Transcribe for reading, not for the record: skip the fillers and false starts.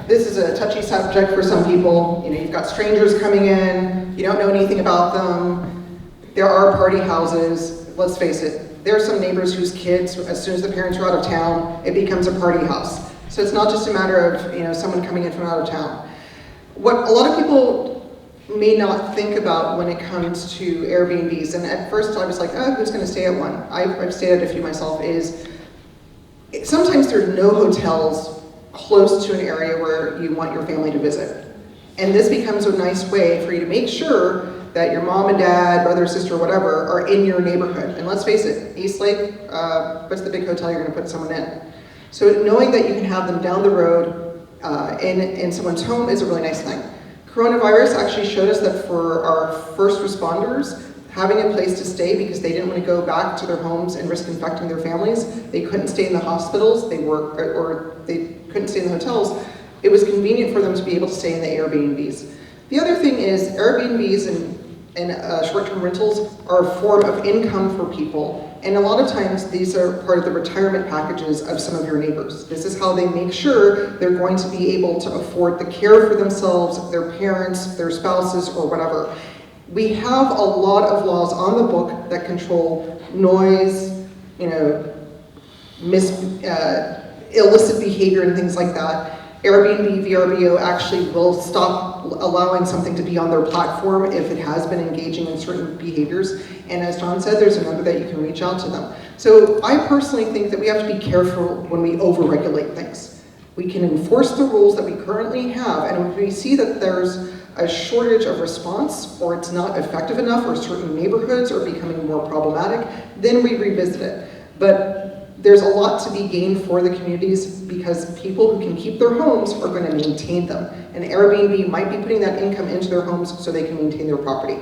this is a touchy subject for some people. You know, you've got strangers coming in, you don't know anything about them. There are party houses. Let's face it, there are some neighbors whose kids, as soon as the parents are out of town, it becomes a party house. So it's not just a matter of, you know, someone coming in from out of town. What a lot of people may not think about when it comes to Airbnbs, and at first I was like, oh, who's going to stay at one? I've stayed at a few myself, is sometimes there are no hotels close to an area where you want your family to visit. And this becomes a nice way for you to make sure that your mom and dad, brother, sister, whatever, are in your neighborhood. And let's face it, East Lake, what's the big hotel you're going to put someone in? So knowing that you can have them down the road in someone's home is a really nice thing. Coronavirus actually showed us that for our first responders, having a place to stay because they didn't want to go back to their homes and risk infecting their families, they couldn't stay in the hospitals, or they couldn't stay in the hotels, it was convenient for them to be able to stay in the Airbnbs. The other thing is Airbnbs and short-term rentals are a form of income for people. And a lot of times these are part of the retirement packages of some of your neighbors. This is how they make sure they're going to be able to afford the care for themselves, their parents, their spouses, or whatever. We have a lot of laws on the book that control noise, you know, illicit behavior and things like that. Airbnb, VRBO actually will stop allowing something to be on their platform if it has been engaging in certain behaviors. And as John said, there's a number that you can reach out to them. So I personally think that we have to be careful when we over-regulate things. We can enforce the rules that we currently have, and if we see that there's a shortage of response, or it's not effective enough, or certain neighborhoods are becoming more problematic, then we revisit it. But there's a lot to be gained for the communities because people who can keep their homes are going to maintain them. And Airbnb might be putting that income into their homes so they can maintain their property.